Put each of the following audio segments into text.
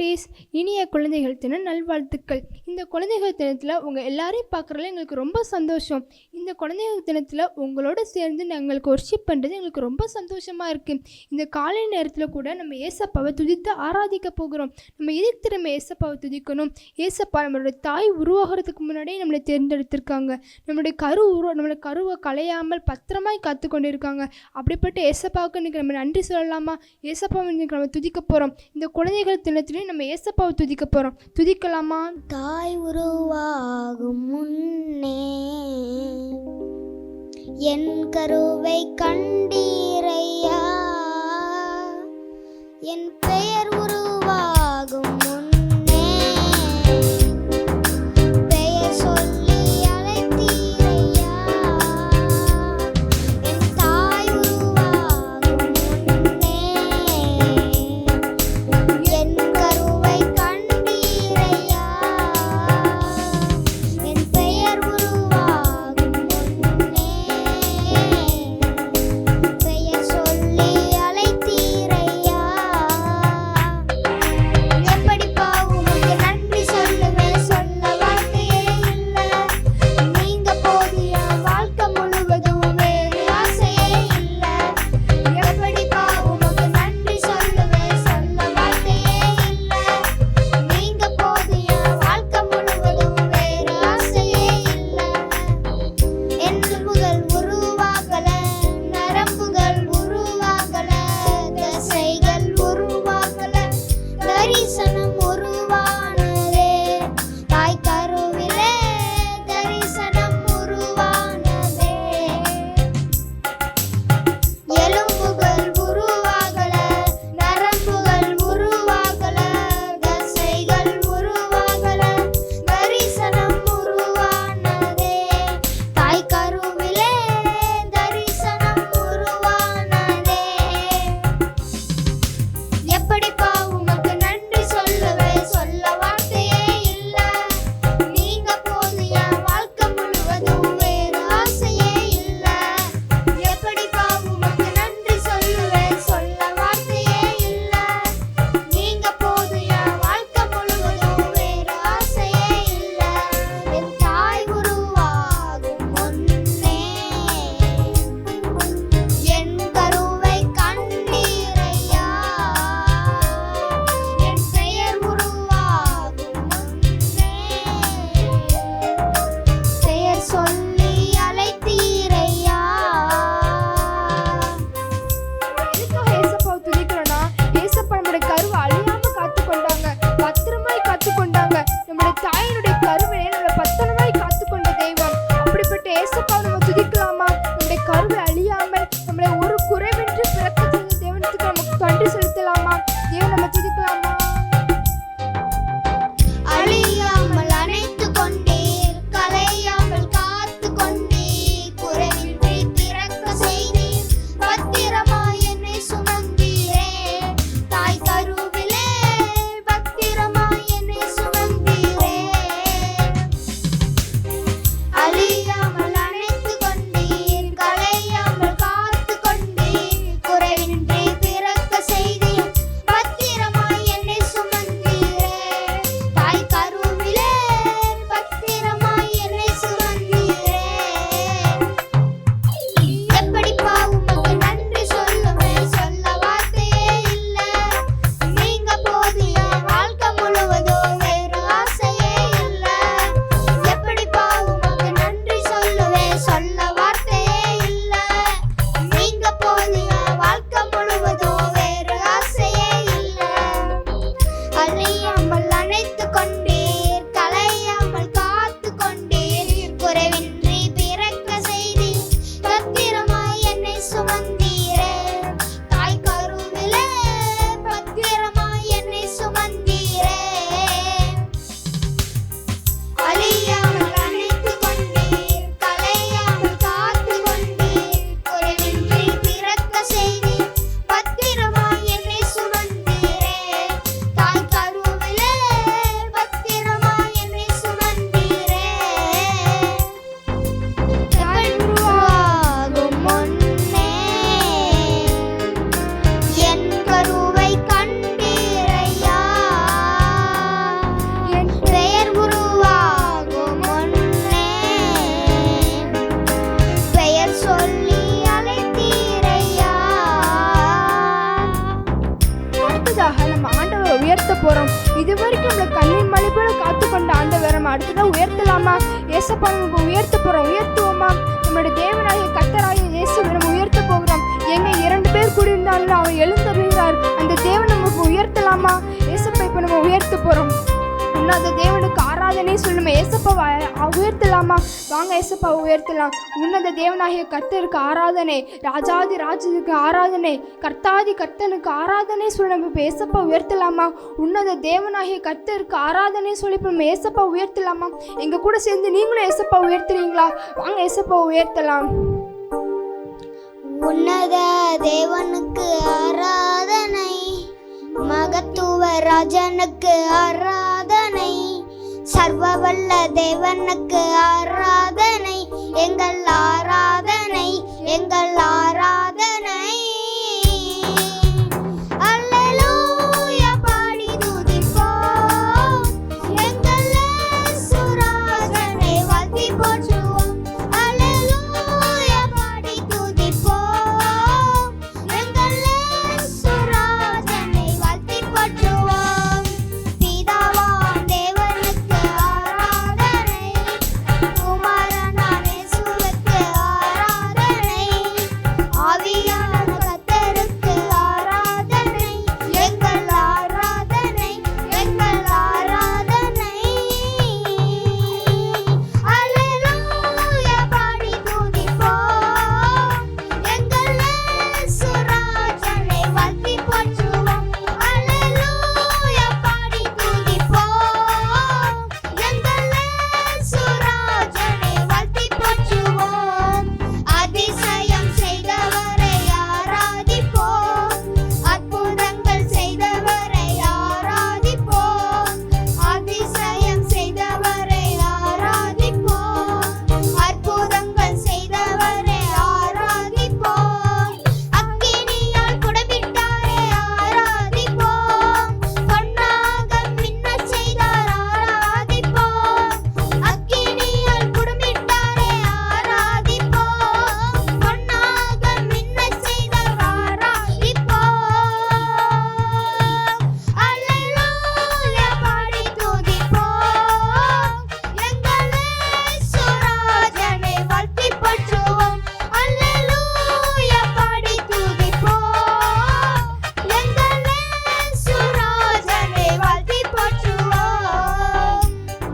குட்டீஸ், இனிய குழந்தைகள் தின நல்வாழ்த்துக்கள். இந்த குழந்தைகள் தினத்தில் உங்கள் எல்லாரையும் பார்க்குறதுல எங்களுக்கு ரொம்ப சந்தோஷம். இந்த குழந்தைகள் தினத்தில் உங்களோட சேர்ந்து எங்களுக்கு ஒர்ஷிப் பண்ணுறது எங்களுக்கு ரொம்ப சந்தோஷமாக இருக்குது. இந்த காலை நேரத்தில் கூட நம்ம ஏசப்பாவை துதித்து ஆராதிக்க போகிறோம். நம்ம எதுக்கு திரும்ப ஏசப்பாவை துதிக்கணும்? ஏசப்பா நம்மளுடைய தாய் உருவாகிறதுக்கு முன்னாடியே நம்மளை தேர்ந்தெடுத்திருக்காங்க. நம்மளுடைய நம்மளோட கருவை கலையாமல் பத்திரமாய் காத்து கொண்டு இருக்காங்க. அப்படிப்பட்ட ஏசப்பாவுக்கு இன்றைக்கி நம்ம நன்றி சொல்லலாமா? ஏசப்பாவை இன்றைக்கி நம்ம துதிக்க போகிறோம். இந்த குழந்தைகள் தினத்துலேயும் நம்ம ஏசப்பாவை துதிக்க போகிறோம். துதிக்கலாமா? தாய் உருவாகும் முன்னே என் கருவை கண்டீரையா, என் பெயர் உருவாகும் முன்னே பெயர் சொல்லி அழைத்தீரையா, என் தாய் உருவாகும் முன்னே என் கருவை கண்டீரையா, என் பெயர் உருவாகும் முன்னே பெயர் சொல்லி அழைத்தீரையா. எப்படிப்பா உமக்கு நன்றி சொல்லுவேன், சொல்ல வார்த்தையே இல்லை. நீங்க போதிய வாழ்க்கை முழுவதும் வேறு ஆசையே இல்லை. எப்படிப்பா உமக்கு நன்றி சொல்லுவேன், சொல்ல வார்த்தையே இல்லை. நீங்க போதிய வாழ்க்கை முழுவதும் வேறு ஆசையே இல்லை. எலும்புகள் உருவாகல, நரம்புகள் உருவாகல, தசைகள் உருவாகல, தரிசனம் உருவானதே. தாய் கருவிலே தரிசனம் உருவானதே. எலும்புகள் உருவாகல, நரம்புகள் உருவாகல, தசைகள் உருவாகல, தரிசனம் உருவானதே. தாய் கருவிலே தரிசனம் உருவானதே. எப்படிப்பா உமக்கு நன்றி சொல்லுவேன், சொல்ல வார்த்தையே இல்லை. நீங்க போதிய வாழ்க்கை முழுவதும் வேறு ஆசையே இல்லை. எப்படிப்பா உமக்கு நன்றி சொல்லுவேன், சொல்ல வார்த்தையே இல்லை. நீங்க போதிய வாழ்க்கை முழுவதும் வேறு ஆசையே இல்லை. என் தாய் உருவாகும் முன்னே என் கருவை கண்டீரையா, என் பெயர் உருவாகும் முன்னே பெயர் சொல்லி அழைத்தீரையா. எதுக்காக ஏசப்பாவை துதிக்கிறோன்னா, ஏசப்பா நம்முடைய கருவை அழியாமல் காத்துக்கொண்டாங்க, பத்திரமாய் காத்துக்கொண்டாங்க. நம்முடைய தாயினுடைய கருவினை நம்மளை பத்திரமாய் காத்துக்கொண்ட தெய்வம். அப்படிப்பட்ட ஏசப்பாவை நம்ம துதிக்கலாமா? நம்முடைய கருவை அழியாமல் நம்மளை ஒரு குறைவின்றி பிறக்க செய்த தேவனுக்கு நமக்கு நன்றி செலுத்தலாமா? தேவன் நம்ம துதிக்கலாமா? அழியாமல் அணைத்து கொண்டீர், கலையாமல் காத்து கொண்டீர், குறைவின்றி திறக்க செய்தீர், பத்திரமாய் என்னை சுமந்தீரே. தாய் கருவிலே பத்திரமாய் என்னை சுமந்தீரே. அழியாமல் அணைத்து கொண்டீர், கலையாமல் ஏசப்பா நம்ம உயர்த்த போகிறோம். உயர்த்துவோமா? நம்மளுடைய தேவனாகிய கர்த்தராகிய இயேசுவை நம்ம உயர்த்த போகிறோம். எங்கே 2 பேர் கூடியிருந்தாலும் அவர் எழுந்தருகிறார். அந்த தேவன் நமக்கு உயர்த்தலாமா? ஏசப்பா இப்போ நம்ம உயர்த்த போகிறோம். உன்னத தேவனுக்கு ஆராதனை சொல்லணும். ஏசப்பாவை உயர்த்தலாமா? வாங்க ஏசப்பாவை உயர்த்தலாம். உன்னத தேவனாகிய கர்த்தருக்கு ஆராதனை, ராஜாதி ராஜனுக்கு ஆராதனை, கர்த்தாதி கர்த்தனுக்கு ஆராதனை சொல்லி நம்ம இப்போ ஏசப்பா உயர்த்தலாமா? உன்னத தேவனாகிய கர்த்தருக்கு ஆராதனை சொல்லி இப்போ நம்ம ஏசப்பா உயர்த்தலாமா? எங்கள் கூட சேர்ந்து நீங்களும் ஏசப்பா உயர்த்துறீங்களா? வாங்க ஏசப்பா உயர்த்தலாம். உன்னத தேவனுக்கு ஆராதனை, மகத்துவ ராஜனுக்கு ஆராதனை, சர்வவல்ல தேவனுக்கு ஆராதனை, எங்கள் ஆராதனை, எங்கள் ஆராதனை. அல்லேலூயா பாடி துதிப்போம், எங்கள் இயேசு ராஜனை வாழ்த்தி போற்றுவோம். அல்லேலூயா பாடி துதிப்போம், எங்கள் இயேசு ராஜனை வாழ்த்தி போற்றுவோம். பிதாவாம் தேவனுக்கு ஆராதனை, குமாரனாம் இயேசுவுக்கு ஆராதனை, ஆவியான கர்த்தருக்கு ஆராதனை, எங்கள் ஆராதனை, எங்கள் ஆராதனை. அல்லேலூயா பாடி துதிப்போம், எங்கள் இயேசு ராஜனை வாழ்த்தி போற்றுவோம். அல்லேலூயா பாடி துதிப்போம், எங்கள் இயேசு ராஜனை வாழ்த்தி போற்றுவோம். அதிசயம் செய்தவரை ஆராதிப்போம், அற்புதங்கள் செய்தவரை ஆராதிப்போம், அதிசயம் செய்தவரை ஆராதிப்போம், அற்புதங்கள் செய்தவரை ஆராதிப்போம். அக்கினியால் குடமிட்டாரே ஆராதிப்போம், பொன்னாக மின்னச் செய்தார் ஆராதிப்போம். அக்கினியால் குடமிட்டாரே ஆராதிப்போம், பொன்னாக மின்னச் செய்தார் ஆராதிப்போம். அல்லேலூயா பாடி துதிப்போம், எங்கள் இயேசு ராஜனை வாழ்த்தி போற்றுவோம். அல்லேலூயா பாடி துதிப்போம், எங்கள் இயேசு ராஜனை வாழ்த்தி போற்றுவோம்.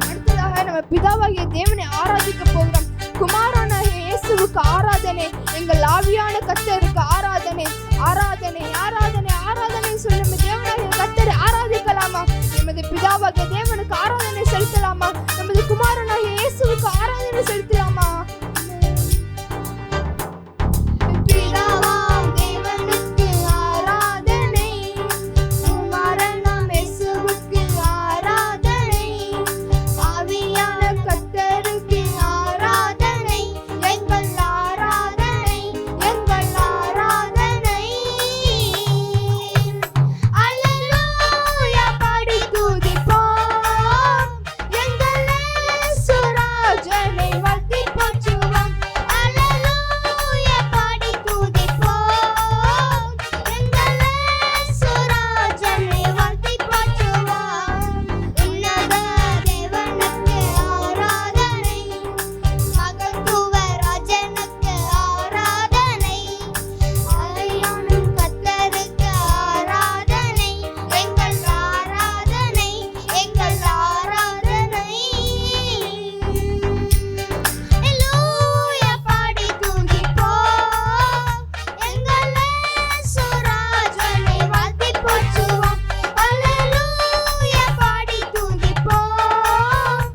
அடுத்ததாக நம்ம பிதாவாகிய தேவனை ஆராதிக்க போகிறோம். குமாரனாகிய இயேசுவுக்கு ஆராதனை, எங்கள் ஆவியான கர்த்தருக்கு ஆராதனை, ஆராதனை, ஆராதனை, ஆராதனை சொல்லி நம்ம தேவனாகிய கர்த்தரை ஆராதிக்கலாமா? நமது பிதாவாகிய தேவனுக்கு ஆராதனை செலுத்தலாமா? நமது குமாரனாகிய இயேசுவுக்கு ஆராதனை செலுத்தலாமா? பிதாவாம் தேவனுக்கு ஆராதனை, குமாரனாம் இயேசுவுக்கு ஆராதனை, ஆவியான கர்த்தருக்கு ஆராதனை, எங்கள் ஆராதனை, எங்கள் ஆராதனை. அல்லேலூயா பாடி துதிப்போம், எங்கள் இயேசு ராஜனை வாழ்த்தி போற்றுவோம். அல்லேலூயா பாடி துதிப்போம், எங்கள் இயேசு ராஜனை வாழ்த்தி போற்றுவோம். உன்னத தேவனுக்கு ஆராதனை, மகத்துவ ராஜனுக்கு ஆராதனை, ஆவியான கர்த்தருக்கு ஆராதனை, எங்கள் ஆராதனை, எங்கள் ஆராதனை. அல்லேலூயா பாடி துதிப்போம், எங்கள் இயேசு ராஜனை வாழ்த்தி போற்றுவோம். அல்லேலூயா பாடி துதிப்போம்,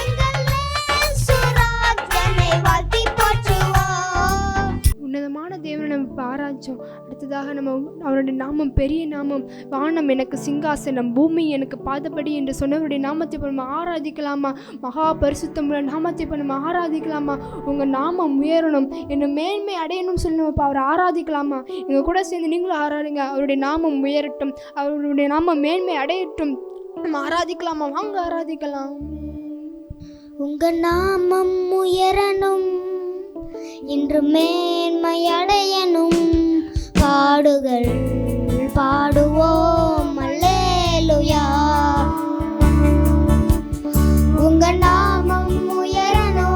எங்கள் இயேசு ராஜனை வாழ்த்தி போற்றுவோம். உன்னதமான தேவனை நம்ம இப்போ ஆராய்ச்சோம். அடுத்ததாக நம்ம அவருடைய நாமம் பெரிய நாமம், வானம் எனக்கு சிங்காசனம், பூமி எனக்கு பாதப்படி என்று சொன்னவருடைய நாமத்தை இப்போ நம்ம ஆராதிக்கலாமா? மகா பரிசுத்தமுள்ள நாமத்தை இப்போ நம்ம ஆராதிக்கலாமா? உங்கள் நாமம் உயரணும், என்னை மேன்மை அடையணும்னு சொல்லி நம்ம இப்போ அவரை ஆராதிக்கலாமா? எங்கள் கூட சேர்ந்து நீங்களும் ஆராதிங்க. அவருடைய நாமம் உயரட்டும், அவருடைய நாமம் மேன்மை அடையட்டும். நம்ம ஆராதிக்கலாமா? வாங்க ஆராதிக்கலாம். உங்க நாமம் உயரணும், இன்று மேன்மை அடையணும், பாடுகள் பாடுவோம் அல்லேலூயா. உங்க நாமம் உயரணும்,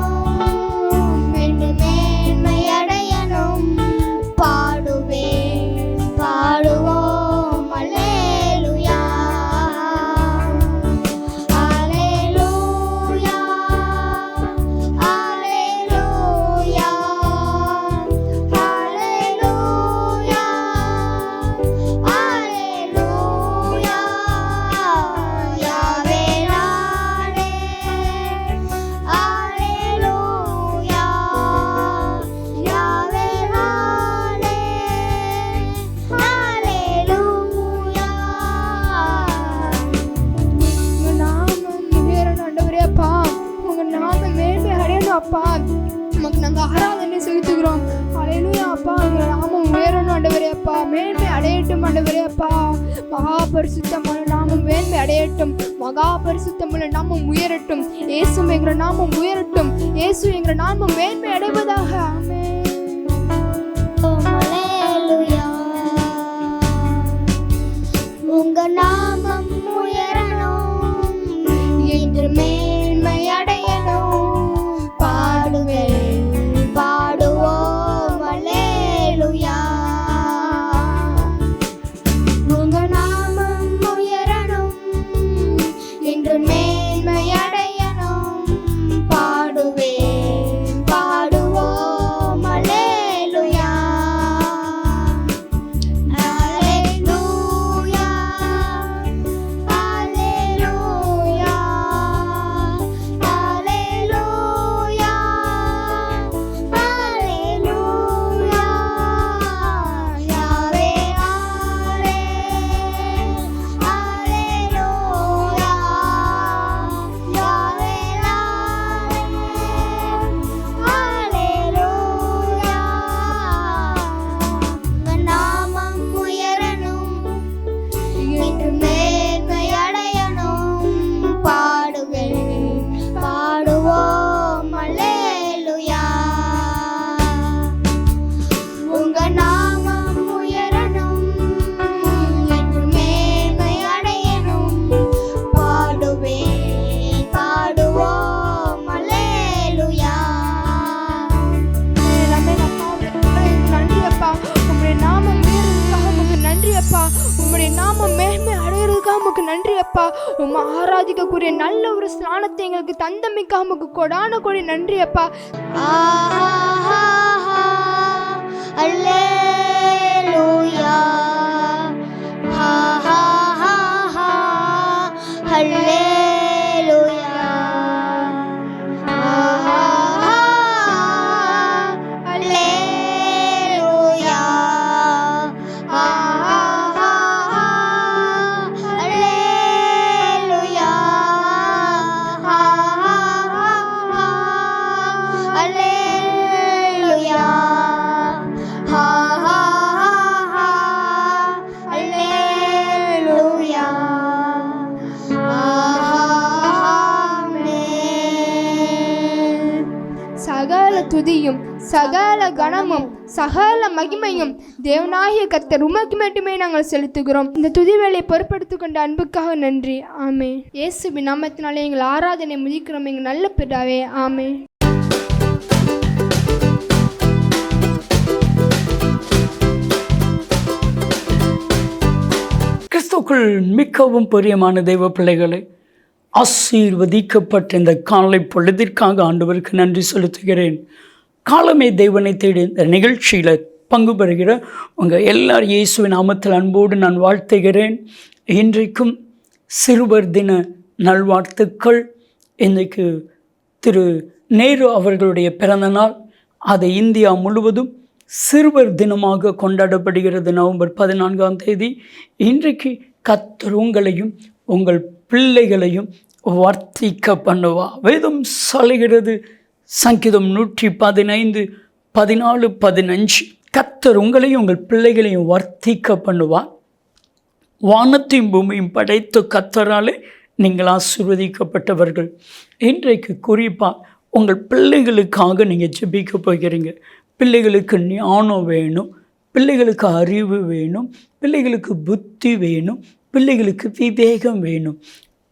நாங்கள் ஆராதனை செலுத்துகிறோம். அல்லேலூயா அப்பா. எங்கள் நாமம் உயரணும் ஆண்டவரே அப்பா, மேன்மை அடையட்டும் ஆண்டவரே அப்பா. மகா பரிசுத்தமான நாமம் மேன்மை அடையட்டும், மகா பரிசுத்தமுள்ள நாமம் உயரட்டும். இயேசு என்கிற நாமம் உயரட்டும், இயேசு என்கிற நாமம் மேன்மை அடைவதாக. ஆமென். அல்லேலூயா. உங்க நாமம் உயரணும், என்று மேன்மை அடையணும். பாடுவேன், பாடுவோம் அல்லேலூயா. உங்க நாமம் உயரணும், என்று மேன்மை அடையணும். பாடுவேன், பாடுவோம் அல்லேலூயா. அல்லேலூயா, அல்லேலூயா, அல்லேலூயா, அல்லேலூயா. யாவே ஆரே, அல்லேலூயா. யாவே ஆரே, அல்லேலூயா. உங்க நாமம் உயரணும், என்று மேன்மை அடையணும். பாடுவேன், பாடுவோம் அல்லேலூயா. உங்க நாமம் உயரணும், என்று மேன்மை அடையணும். பாடுவேன், பாடுவோம் அல்லேலூயா. ஆமென் அப்பா. நன்றி அப்பா. உம்முடைய நாமம் உயர்றதுக்காக உமக்கு நன்றி அப்பா. உம்முடைய நாமம் மேன்மை அடையிறதுக்காக உமக்கு நன்றி அப்பா. உம்மை ஆராதிக்கக்கூடிய நல்ல ஒரு ஸ்நானத்தை எங்களுக்கு தந்தமைக்காக உமக்கு கொடான கொடி நன்றி அப்பா. அல்லேலூயா. அல்லேலூயா. அல்லேலூயா. அல்லேலூயா. அல்லேலூயா. அல்லேலூயா. ஆமென். சகல துதியும் சகல கணமும் சகல மகிமையும் தேவனாகிய கர்த்தர் உமக்கு மட்டுமே நாங்கள் செலுத்துகிறோம். இந்த துதி வேலையை பொறுப்படுத்திக் கொண்ட அன்புக்காக நன்றி. ஆமென். இயேசுவின் நாமத்தினாலே எங்கள் ஆராதனை முதிக்கிறோம் எங்கள் நல்ல பிதாவே. ஆமென். கிறிஸ்துவுக்குள் மிகவும் பிரியமான தெய்வ பிள்ளைகளை, ஆசீர்வதிக்கப்பட்ட இந்த காலை பொழுதிற்காக ஆண்டவருக்கு நன்றி செலுத்துகிறேன். காலமே தெய்வனை தேடி இந்த நிகழ்ச்சியில் பங்கு பெறுகிற உங்கள் எல்லார் இயேசுவின் நாமத்தில் அன்போடு நான் வாழ்த்துகிறேன். இன்றைக்கும் சிறுவர் தின நல்வாழ்த்துக்கள். இன்றைக்கு திரு நேரு அவர்களுடைய பிறந்த நாள். அதை இந்தியா முழுவதும் சிறுவர் தினமாக கொண்டாடப்படுகிறது. நவம்பர் 14 இன்றைக்கு கர்த்தர் உங்களையும் உங்கள் பிள்ளைகளையும் வர்த்திக்க பண்ணுவா. வேதம் சொல்கிறது, சங்கீதம் 115 14 15, கர்த்தர் உங்களையும் உங்கள் பிள்ளைகளையும் வர்த்திக்க பண்ணுவார். வானத்தையும் பூமியும் படைத்த கர்த்தராலே நீங்கள் ஆசீர்வதிக்கப்பட்டவர்கள். இன்றைக்கு குறிப்பாக உங்கள் பிள்ளைகளுக்காக நீங்கள் ஜெபிக்க போகிறீங்க. பிள்ளைகளுக்கு ஞானம் வேணும், பிள்ளைகளுக்கு அறிவு வேணும், பிள்ளைகளுக்கு புத்தி வேணும், பிள்ளைகளுக்கு விவேகம் வேணும்.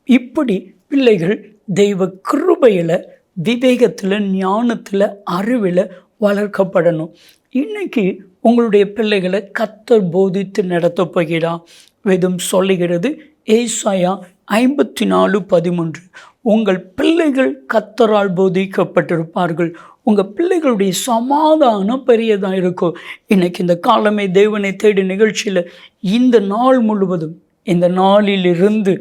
இப்படி பிள்ளைகள் தெய்வ கிருபையில், விவேகத்தில், ஞானத்தில், அறிவில் வளர்க்கப்படணும். இன்றைக்கி உங்களுடைய பிள்ளைகளை கர்த்தர் போதித்து நடத்த போகிறார். வேதம் சொல்லுகிறது, ஏசாயா 54:13, உங்கள் பிள்ளைகள் கர்த்தரால் போதிக்கப்பட்டிருப்பார்கள். உங்கள் பிள்ளைகளுடைய சமாதானம் பெரியதாக இருக்கும். இன்றைக்கி இந்த காலமே தேவனை தேடி நிகழ்ச்சியில் இந்த நாள் முழுவதும், இந்த நாளிலிருந்து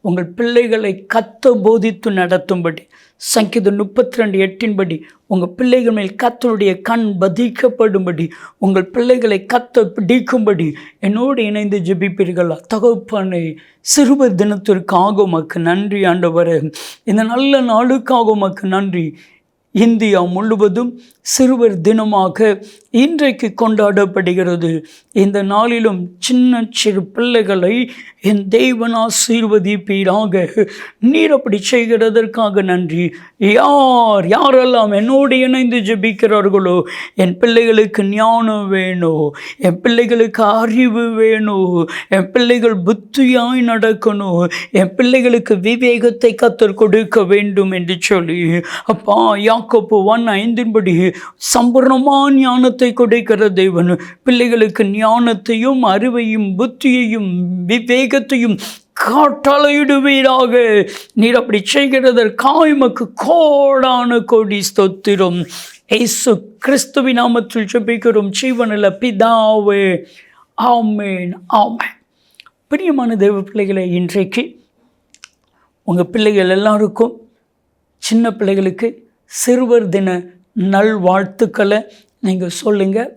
உங்கள் பிள்ளைகளை கர்த்தர் போதித்து நடத்தும்படி, சங்கீதம் 32:8 உங்கள் பிள்ளைகள் மேல் கர்த்தருடைய கண் பதிக்கப்படும்படி, உங்கள் பிள்ளைகளை கர்த்தர் பிடிக்கும்படி என்னோடு இணைந்து ஜெபிப்பீர்களா? தகப்பனே, சிறுவர் தினத்திற்காக உமக்கு நன்றி ஆண்டவரே. இந்த நல்ல நாளுக்காக உமக்கு நன்றி. இந்தியா முழுவதும் சிறுவர் தினமாக இன்றைக்கு கொண்டாடப்படுகிறது. இந்த நாளிலும் சின்ன சிறு பிள்ளைகளை என் தேவன் ஆசீர்வதிப்பீராக. நீர் அப்படி செய்கிறதற்காக நன்றி. யாரெல்லாம் என்னோடு இணைந்து ஜெபிக்கிறார்களோ, என் பிள்ளைகளுக்கு ஞானம் வேணும், என் பிள்ளைகளுக்கு அறிவு வேணும், என் பிள்ளைகள் புத்தியாய் நடக்கணும், என் பிள்ளைகளுக்கு விவேகத்தை கர்த்தர் கொடுக்க வேண்டும் என்று சொல்லி, அப்பா யாக்கோபு 1:5 சம்பூர்ணமான ஞானத்தை கொடுக்கிற தேவன் பிள்ளைகளுக்கு ஞானத்தையும் அறிவையும் புத்தியையும் விவேகத்தையும் காட்டளையிடுவீராக. நீர் அப்படி செய்கிறதற்காக உமக்கு கோடான கோடி ஸ்தோத்திரம். இயேசு கிறிஸ்துவின் நாமத்தில் ஜெபிக்கிறோம் ஜீவனுள்ள பிதாவே, ஆமென், ஆமென். பிரியமான தேவ பிள்ளைகளை, இன்றைக்கு உங்கள் பிள்ளைகள் எல்லாருக்கும், சின்ன பிள்ளைகளுக்கு சிறுவர் தின நல்வாழ்த்துக்களை நீங்கள் சொல்லுங்கள்.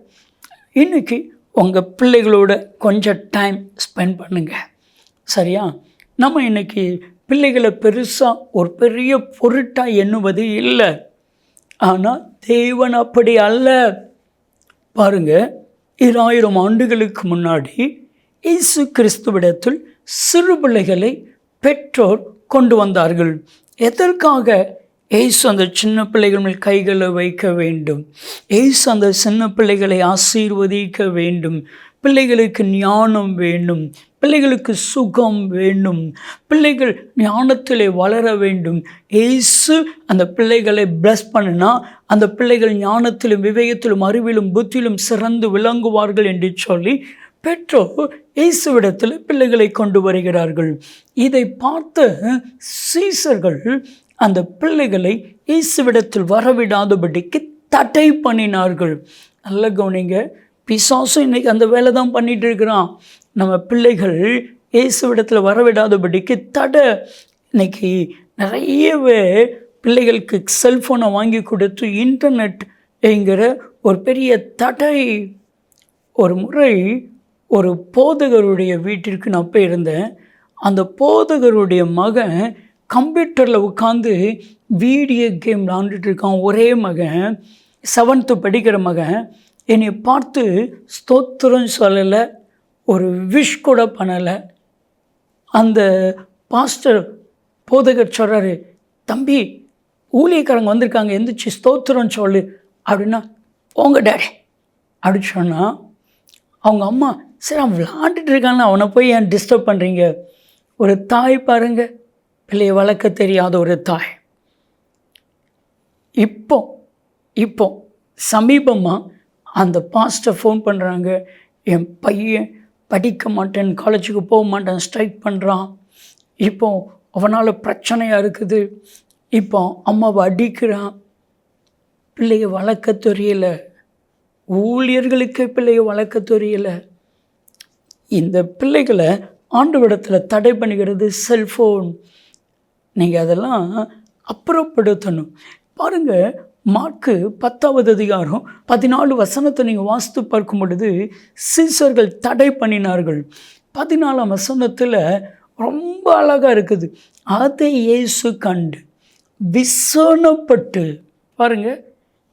இன்றைக்கி உங்கள் பிள்ளைகளோட கொஞ்சம் டைம் ஸ்பெண்ட் பண்ணுங்கள், சரியா? நம்ம இன்றைக்கி பிள்ளைகளை பெருசாக ஒரு பெரிய பொருட்டாக எண்ணுவது இல்லை. ஆனால் தேவன் அப்படி அல்ல. பாருங்கள், 2000 ஆண்டுகளுக்கு முன்னாடி இயேசு கிறிஸ்துவிடத்தில் சிறு பிள்ளைகளை பெற்றோர் கொண்டு வந்தார்கள். எதற்காக? இயேசு அந்த சின்ன பிள்ளைகள் மேல் கைகளை வைக்க வேண்டும், இயேசு அந்த சின்ன பிள்ளைகளை ஆசீர்வதிக்க வேண்டும், பிள்ளைகளுக்கு ஞானம் வேண்டும், பிள்ளைகளுக்கு சுகம் வேண்டும், பிள்ளைகள் ஞானத்திலே வளர வேண்டும். இயேசு அந்த பிள்ளைகளை பிளஸ் பண்ணினா அந்த பிள்ளைகள் ஞானத்திலும் விவேகத்திலும் அறிவிலும் புத்தியிலும் சிறந்து விளங்குவார்கள் என்று சொல்லி பெற்றோர் இயேசுவிடத்தில் பிள்ளைகளை கொண்டு வருகிறார்கள். இதை பார்த்த சீசர்கள் அந்த பிள்ளைகளை இயேசுவிடத்தில் வரவிடாதபடிக்கு தடை பண்ணினார்கள். நல்ல கவனிங்க, பிசாசும் இன்னைக்கு அந்த வேலை தான் பண்ணிட்டு இருக்கிறான். நம்ம பிள்ளைகள் இயேசுவிடத்தில் வரவிடாதபடிக்கு தடை. இன்னைக்கு நிறையவே பிள்ளைகளுக்கு செல்ஃபோனை வாங்கி கொடுத்து இன்டர்நெட் என்கிற ஒரு பெரிய தடை. ஒரு முறை ஒரு போதகருடைய வீட்டிற்கு நான் போயிருந்தேன். அந்த போதகருடைய மகன் கம்ப்யூட்டரில் உட்காந்து வீடியோ கேம் விளாண்டுட்டு இருக்கான். ஒரே மகன், 7th படிக்கிற மகன். என்னை பார்த்து ஸ்தோத்திரம் சொல்லலை, ஒரு விஷ் கூட பண்ணலை. அந்த பாஸ்டர் போதகர் சொல்கிறாரு, தம்பி ஊழியக்காரங்க வந்திருக்காங்க, எந்திரிச்சு ஸ்தோத்திரம் சொல்லு அப்படின்னா, போங்க டேடி அப்படி சொன்னால், அவங்க அம்மா, சரி அவன் விளாண்டுட்டு இருக்கான்னு அவனை போய் ஏன் டிஸ்டர்ப் பண்ணுறீங்க? ஒரு தாய் பாருங்கள், பிள்ளையை வளர்க்க தெரியாத ஒரு தாய். இப்போ சமீபமாக அந்த பாஸ்டர் ஃபோன் பண்ணுறாங்க, என் பையன் படிக்க மாட்டேன், காலேஜுக்கு போக மாட்டேன், ஸ்ட்ரைக் பண்ணுறான், இப்போ அவனால் பிரச்சனையாக இருக்குது, இப்போ அம்மாவை அடிக்கிறான், பிள்ளையை வளர்க்க தெரியல, ஊழியர்களுக்கே பிள்ளையை வளர்க்க தெரியல. இந்த பிள்ளைகளை ஆண்டவரிடத்தில் தடை பண்ணுகிறது செல்ஃபோன். நீங்கள் அதெல்லாம் அப்புறப்படுத்தணும். பாருங்கள், மார்க்கு 10வது அதிகாரம் 14 வசனத்தை நீங்கள் வாசித்து பார்க்கும் பொழுது சீசர்கள் தடை பண்ணினார்கள். 14ஆம் வசனத்தில் ரொம்ப அழகாக இருக்குது. அதை இயேசு கண்டு விசனப்பட்டு, பாருங்கள்,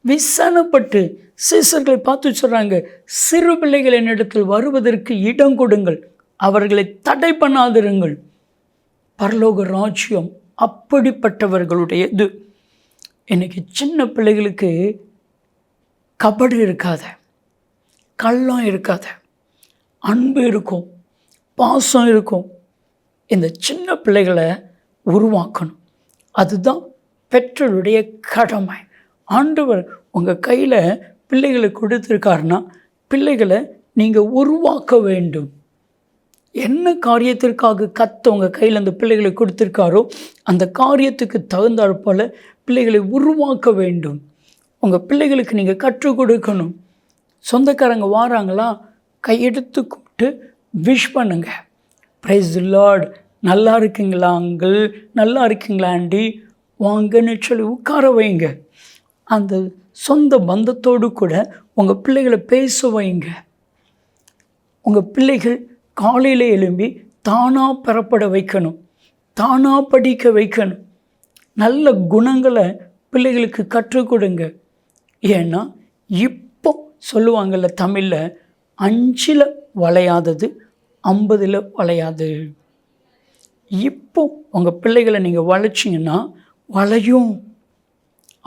விசனப்பட்டு சீசர்களை பார்த்து சொல்கிறாங்க, சிறு பிள்ளைகள் என்னிடத்தில் வருவதற்கு இடம் கொடுங்கள், அவர்களை தடை பண்ணாதிருங்கள், பரலோக ராஜ்யம் அப்படிப்பட்டவர்களுடையது. இன்றைக்கி சின்ன பிள்ளைகளுக்கு கபடு இருக்காத, கள்ளம் இருக்காத, அன்பு இருக்கும், பாசம் இருக்கும். இந்த சின்ன பிள்ளைகளை உருவாக்கணும். அதுதான் பெற்றோருடைய கடமை. ஆண்டவர் உங்கள் கையில் பிள்ளைகளை கொடுத்துருக்காருன்னா பிள்ளைகளை நீங்கள் உருவாக்க வேண்டும். என்ன காரியத்திற்காக உங்கள் கையில் அந்த பிள்ளைகளை கொடுத்துருக்காரோ அந்த காரியத்துக்கு தகுந்தாற் போல் பிள்ளைகளை உருவாக்க வேண்டும். உங்கள் பிள்ளைகளுக்கு நீங்கள் கற்றுக் கொடுக்கணும். சொந்தக்காரங்க வாராங்களா, கையெடுத்து கூப்பிட்டு விஷ் பண்ணுங்க. பிரைஸ் தி லார்ட், நல்லா இருக்கீங்களா அங்கிள், நல்லா இருக்கீங்களா ஆண்டி, வாங்கன்னு சொல்லி உட்கார வைங்க. அந்த சொந்த பந்தத்தோடு கூட உங்கள் பிள்ளைகளை பேச வைங்க. உங்கள் பிள்ளைகள் காலையில் எழும்பி தானாக பெறப்பட வைக்கணும், தானாக படிக்க வைக்கணும். நல்ல குணங்களை பிள்ளைகளுக்கு கற்றுக் கொடுங்க. ஏன்னா இப்போ சொல்லுவாங்கள்ல தமிழில், 5ல் வளையாதது 50ல் வளையாது. இப்போ உங்கள் பிள்ளைகளை நீங்கள் வளைச்சிங்கன்னா வளையும்.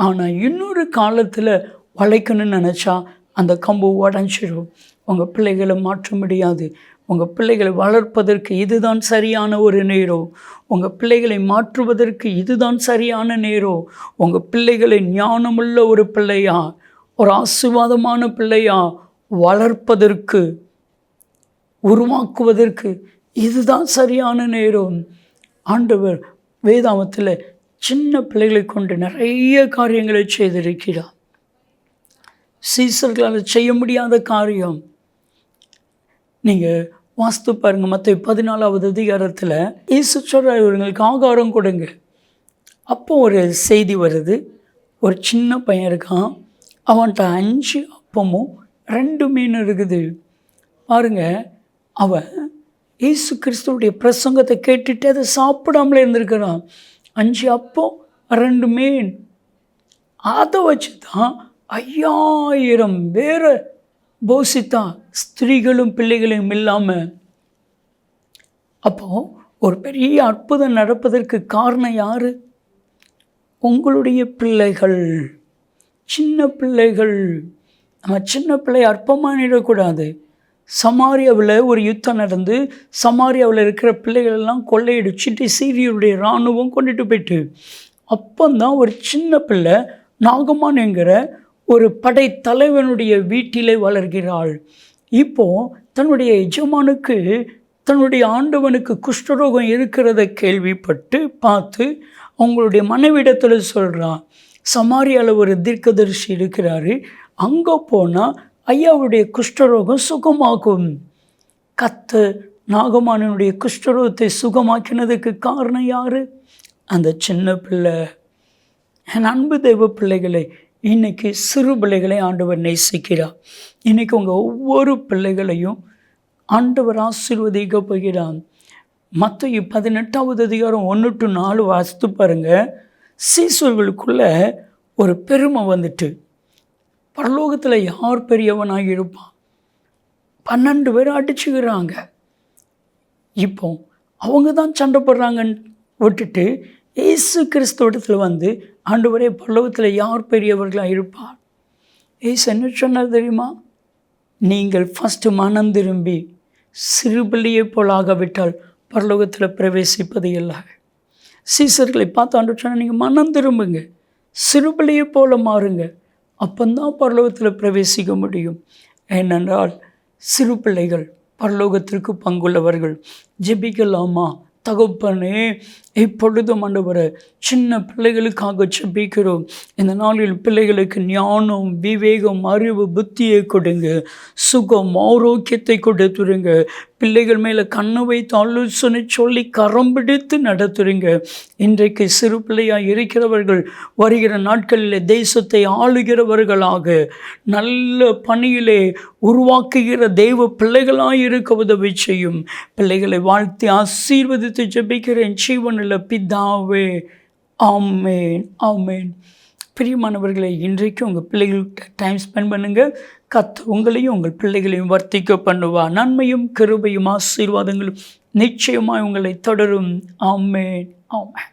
ஆனால் இன்னொரு காலத்தில் வளைக்கணும்னு நினச்சா அந்த கம்பு உடஞ்சிடும். உங்கள் பிள்ளைகளை மாற்ற முடியாது. உங்கள் பிள்ளைகளை வளர்ப்பதற்கு இதுதான் சரியான ஒரு நேரம். உங்கள் பிள்ளைகளை மாற்றுவதற்கு இதுதான் சரியான நேரம். உங்கள் பிள்ளைகளை ஞானமுள்ள ஒரு பிள்ளையா, ஒரு ஆசீர்வாதமான பிள்ளையா வளர்ப்பதற்கு, உருவாக்குவதற்கு இதுதான் சரியான நேரம். ஆண்டவர் வேதாமத்தில் சின்ன பிள்ளைகளை கொண்டு நிறைய காரியங்களை செய்திருக்கிறார். சீசர்களால் செய்ய முடியாத காரியம். நீங்கள் வாஸ்து பாருங்கள், மத்தேயு 14வது அதிகாரத்தில் இயேசு சொல்கிறார், இவங்களுக்கு ஆகாரம் கொடுங்க. அப்போ ஒரு செய்தி வருது. ஒரு சின்ன பையன் இருக்கான், அவன்கிட்ட 5 அப்பமும் 2 மீன் இருக்குது. பாருங்க, அவன் இயேசு கிறிஸ்துவுடைய பிரசங்கத்தை கேட்டுட்டு அதை சாப்பிடாமலே இருந்திருக்கிறான். 5 அப்பம் 2 மீன், அதை வச்சு தான் 5000 பேரை போஷித்தான், ஸ்திரீகளும் பிள்ளைகளும் இல்லாமல். அப்போ ஒரு பெரிய அற்புதம் நடப்பதற்கு காரணம் யாரு? உங்களுடைய பிள்ளைகள், சின்ன பிள்ளைகள். நம்ம சின்ன பிள்ளை அற்பமானிடக்கூடாது. சமாரியாவில் ஒரு யுத்தம் நடந்து சமாரியாவில் இருக்கிற பிள்ளைகள் எல்லாம் கொள்ளையடிச்சிட்டு சீரியருடைய இராணுவம் கொண்டுட்டு போயிட்டு, அப்போந்தான் ஒரு சின்ன பிள்ளை நாகமான் என்கிற ஒரு படை தலைவனுடைய வீட்டிலே வளர்கிறாள். இப்போ தன்னுடைய எஜமானுக்கு, தன்னுடைய ஆண்டவனுக்கு குஷ்டரோகம் இருக்கிறத கேள்விப்பட்டு பார்த்து அவங்களுடைய மனைவிடத்தில் சொல்கிறான், சமாரியாவில் ஒரு தீர்க்கதரிசி இருக்கிறாரு, அங்கே போனால் ஐயாவுடைய குஷ்டரோகம் சுகமாகும். நாகமானுடைய குஷ்டரோகத்தை சுகமாக்கினதுக்கு காரணம் யார்? அந்த சின்ன பிள்ளை. என் அன்பு தெய்வ பிள்ளைகளை, இன்றைக்கி சிறு பிள்ளைகளை ஆண்டவர் நேசிக்கிறார். இன்றைக்கி உங்கள் ஒவ்வொரு பிள்ளைகளையும் ஆண்டவர் ஆசீர்வதிக்க போகிறான். மத்தேயு 18வது அதிகாரம் 1-4 வாசித்து பாருங்கள். சீசர்களுக்குள்ள ஒரு பெருமை வந்துட்டு, பரலோகத்தில் யார் பெரியவனாக இருப்பான்? 12 பேர் அடிச்சுக்கிறாங்க. இப்போ அவங்க தான் சண்டை போடுறாங்கன்னு விட்டுட்டு இயேசு கிறிஸ்துவத்தில் வந்து, ஆண்டவரே பரலோகத்தில் யார் பெரியவர்களாக இருப்பார்? இயேசு என்ன சொன்னார் தெரியுமா? நீங்கள் ஃபஸ்ட்டு மனம் திரும்பி சிறுபிள்ளையை போல் ஆகவிட்டால் பரலோகத்தில் பிரவேசிப்பது இல்லை. சீசர்களை பார்த்து ஆண்டு சொன்னால், நீங்கள் மனம் திரும்புங்க, சிறுபிள்ளையை போல மாறுங்க, அப்போந்தான் பரலோகத்தில் பிரவேசிக்க முடியும். ஏனென்றால் சிறு பிள்ளைகள் பரலோகத்திற்கு பங்குள்ளவர்கள். ஜெபிக்கலாமா? தகப்பனே, இப்பொழுதும் ஆண்டவரே சின்ன பிள்ளைகளுக்காக ஜெபிக்கிறோம். இந்த நாளில் பிள்ளைகளுக்கு ஞானம், விவேகம், அறிவு, புத்தியை கொடுங்க. சுகம், ஆரோக்கியத்தை கொடுத்துருங்க. பிள்ளைகள் மேலே கண்ணை வைத்து ஆலோசனை சொல்லி கரம் பிடித்து நடத்துருங்க. இன்றைக்கு சிறு பிள்ளையாக இருக்கிறவர்கள் வருகிற நாட்களில் தேசத்தை ஆளுகிறவர்களாக, நல்ல பணியிலே உருவாக்குகிற தெய்வ பிள்ளைகளாக இருக்க உதவி செய்யும். பிள்ளைகளை வாழ்த்தி ஆசீர்வதித்து ஜெபிக்கிறேன் ஜீவனுள்ள பிதாவே, ஆமேன், ஆமேன். பிரியமானவர்களை, இன்றைக்கு உங்கள் பிள்ளைகள்கிட்ட டைம் ஸ்பெண்ட் பண்ணுங்கள். கர்த்தர் உங்களையும் உங்கள் பிள்ளைகளையும் வர்த்திக்க பண்ணுவார். நன்மையும் கிருபையும் ஆசீர்வாதங்களும் நிச்சயமாக உங்களை தொடரும். ஆமேன், ஆமேன்.